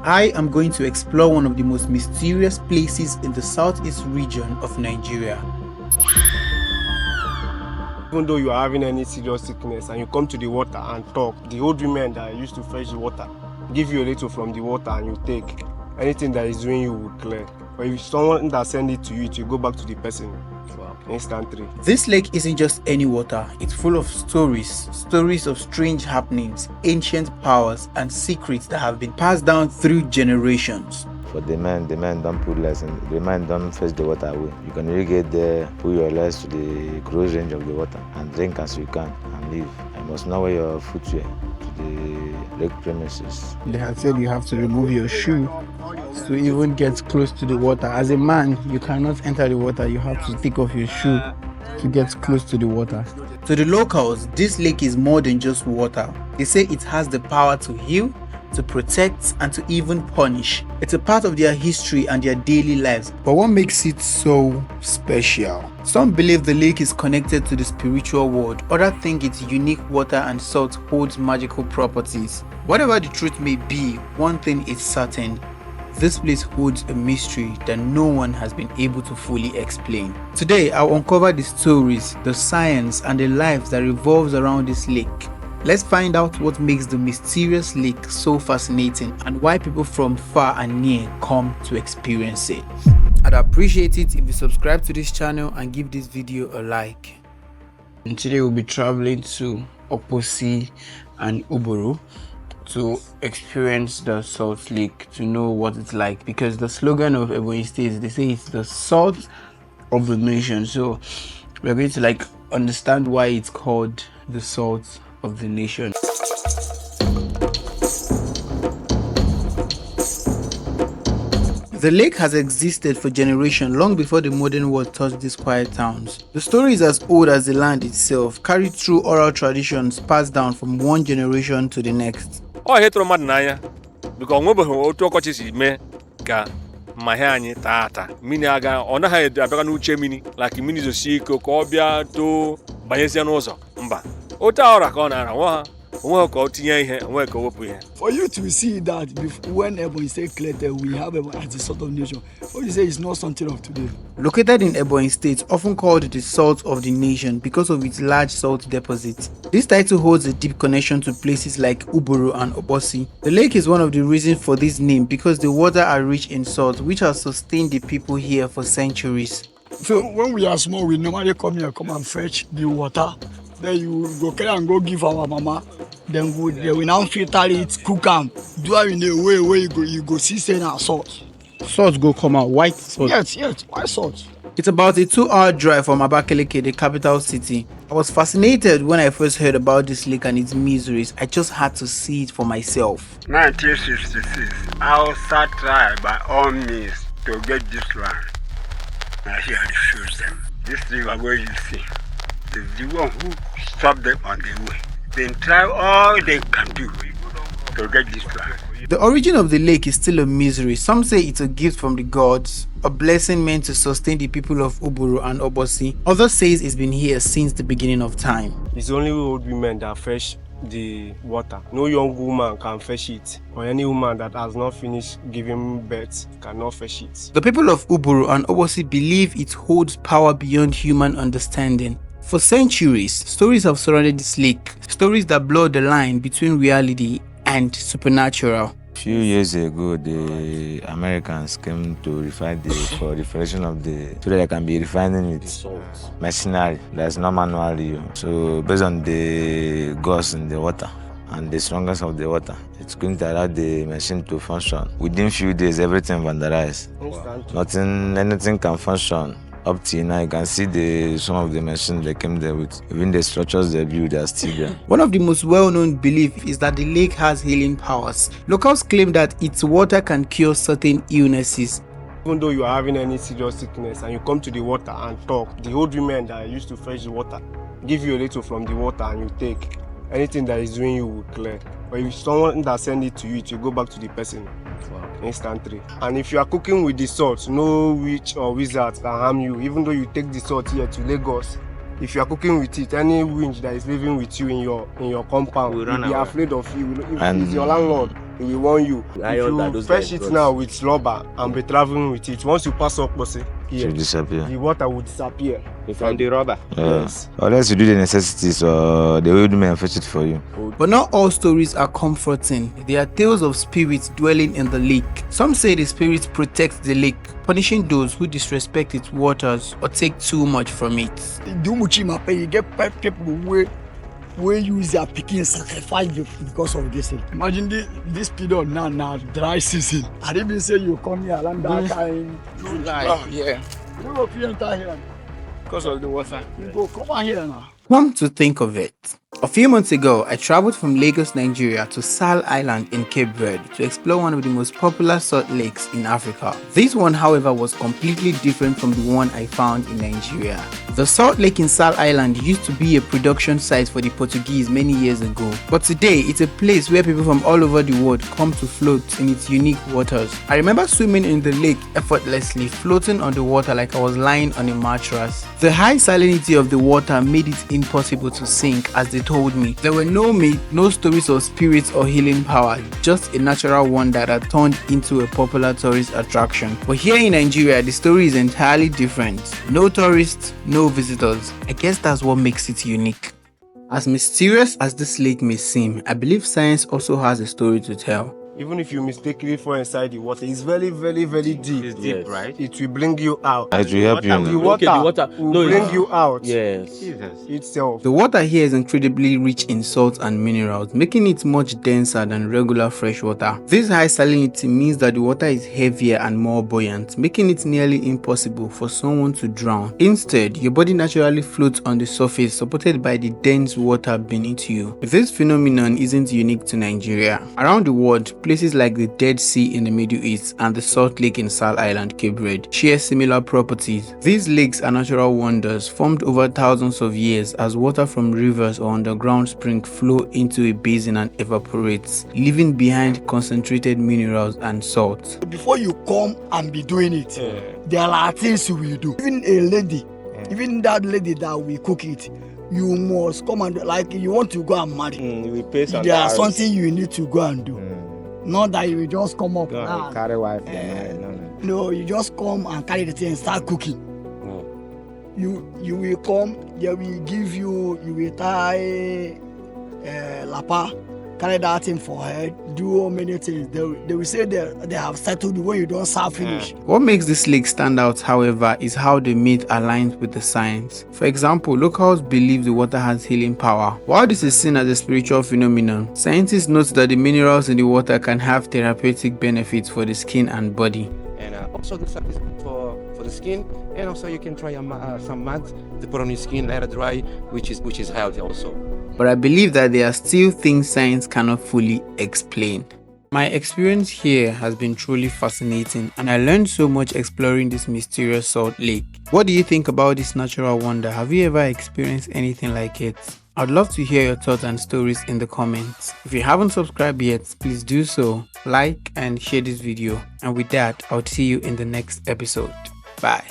I am going to explore one of the most mysterious places in the southeast region of Nigeria. Even though you are having any serious sickness and you come to the water and talk, the old women that used to fetch the water give you a little from the water and you take. Anything that is doing you will clear. But if someone that send it to you, it will go back to the person instantly. This lake isn't just any water, it's full of stories of strange happenings, ancient powers and secrets that have been passed down through generations. For the men don't put less in, the men don't fetch the water away. You can really get there, put your legs to the close range of the water and drink as you can and leave. You must not wear your footwear to the lake premises. They have said you have to remove your shoe to even get close to the water. As a man, you cannot enter the water. You have to take off your shoe to get close to the water. To the locals, this lake is more than just water. They say it has the power to heal, to protect, and to even punish. It's a part of their history and their daily lives. But what makes it so special? Some believe the lake is connected to the spiritual world. Others think its unique water and salt holds magical properties. Whatever the truth may be, one thing is certain. This place holds a mystery that no one has been able to fully explain. Today, I'll uncover the stories, the science, and the lives that revolves around this lake. Let's find out what makes the mysterious lake so fascinating and why people from far and near come to experience it. I'd appreciate it if you subscribe to this channel and give this video a like. And today we'll be traveling to Okposi and Uburu to experience the salt lake, to know what it's like, because the slogan of Ebonyi State, they say it's the salt of the nation. So we're going to understand why it's called the salt of the nation. The lake has existed for generations, long before the modern world touched these quiet towns. The story is as old as the land itself, carried through oral traditions passed down from one generation to the next. Oh, hetero mmadụ n'anya biko onwebeghị otu ọkọchị si mee ka mmahịa anyị taa mmiri aga ọ naghị abịaga n'uche mmiri like mmiri zosie ike ka ọ bịa too banyezie n'ụzọ mba otu ọra ka ọ na-ara nwa onwe ka ọ tinye ihe onwe ka o wepụ ihe. For you to see that when Ebonyi State cleared, we have Ebonyi as the salt of the nation. What you say is not something of today. Located in Ebonyi State, often called the salt of the nation because of its large salt deposits. This title holds a deep connection to places like Uburu and Okposi. The lake is one of the reasons for this name because the water are rich in salt, which has sustained the people here for centuries. So when we are small, we normally come and fetch the water. Then you go carry and go give our mama. Then they will now filter it, cook them, do it in a way where you go see sand and salt. Salt go come out, white salt. Yes, white salt. It's about a 2-hour drive from Abakaliki, the capital city. I was fascinated when I first heard about this lake and its miseries. I just had to see it for myself. 1966, Hausa tried by all means to get this land. Now he refused them. This river where you see is the one who stopped them on the way. They try all they can do to get this land. The origin of the lake is still a mystery. Some say it's a gift from the gods, a blessing meant to sustain the people of Uburu and Okposi. Others say it's been here since the beginning of time. It's only old women that fetch the water. No young woman can fetch it, or any woman that has not finished giving birth cannot fetch it. The people of Uburu and Okposi believe it holds power beyond human understanding. For centuries, stories have surrounded this lake, stories that blur the line between reality and supernatural. A few years ago, the Americans came to refine for reflection of so that they can be refining it machinery. That's not manually. So based on the gas in the water and the strongest of the water, it's going to allow the machine to function. Within few days, everything vandalized. Anything can function. Up till now, you can see some of the machines they came there with. Even the structures they built, they are still there. One of the most well-known beliefs is that the lake has healing powers. Locals claim that its water can cure certain illnesses. Even though you are having any serious sickness and you come to the water and talk, the old women that used to fetch the water give you a little from the water and you take. Anything that is doing you will clear. But if someone that send it to you, it will go back to the person instantly. And if you are cooking with the salt, no witch or wizard can harm you. Even though you take the salt here to Lagos, if you are cooking with it, any winch that is living with you in your compound will be afraid of you. If it's your landlord, He will warn you. I If under you those fetch guys, it bros. now with rubber and be traveling with it, once you pass Okposi, It will disappear. the water will disappear. From the rubber. Yes. Unless you do the necessities or the old man fetch it for you. But not all stories are comforting. There are tales of spirits dwelling in the lake. Some say the spirits protect the lake, punishing those who disrespect its waters or take too much from it. Do much you get people where use their picking sacrifice because of this. Imagine this period now dry season. I didn't say you come here around that time. Yeah. You go enter here. Because of the water. You go come on here now. Come to think of it, a few months ago, I traveled from Lagos, Nigeria to Sal Island in Cape Verde to explore one of the most popular salt lakes in Africa. This one, however, was completely different from the one I found in Nigeria. The salt lake in Sal Island used to be a production site for the Portuguese many years ago, but today it's a place where people from all over the world come to float in its unique waters. I remember swimming in the lake effortlessly, floating on the water like I was lying on a mattress. The high salinity of the water made it impossible to sink, as they told me. There were no myths, no stories of spirits or healing power, just a natural wonder that turned into a popular tourist attraction. But here in Nigeria, the story is entirely different. No tourists, no visitors. I guess that's what makes it unique. As mysterious as this lake may seem, I believe science also has a story to tell. Even if you mistakenly fall inside the water, it's very, very, very deep. It's deep, right? It will bring you out. It will help you. The now. water, Okay, the water will bring you out Yes. itself. The water here is incredibly rich in salts and minerals, making it much denser than regular fresh water. This high salinity means that the water is heavier and more buoyant, making it nearly impossible for someone to drown. Instead, your body naturally floats on the surface, supported by the dense water beneath you. This phenomenon isn't unique to Nigeria. Around the world, places like the Dead Sea in the Middle East and the Salt Lake in Sal Island, Cape Verde, share similar properties. These lakes are natural wonders formed over thousands of years as water from rivers or underground springs flow into a basin and evaporates, leaving behind concentrated minerals and salts. Before you come and be doing it, there are things you will do. Even a lady, even that lady that will cook it, you must come and like you want to go and marry. We pay some There are dollars. something you need to go and do. Not that you will just come up. No, carry wife. No. No, you just come and carry the thing and start cooking. You will come, they will give you will tie lapa, carry that thing for head, do many things. They will say they have settled when you don't serve finish. What makes this lake stand out, however, is how the myth aligns with the science. For example, locals believe the water has healing power. While this is seen as a spiritual phenomenon, scientists note that the minerals in the water can have therapeutic benefits for the skin and body. And also the stuff is good for the skin, and also you can try some mud to put on your skin, let it dry, which is healthy also. But I believe that there are still things science cannot fully explain. My experience here has been truly fascinating, and I learned so much exploring this mysterious salt lake. What do you think about this natural wonder? Have you ever experienced anything like it? I'd love to hear your thoughts and stories in the comments. If you haven't subscribed yet, please do so, like and share this video. And with that, I'll see you in the next episode. Bye.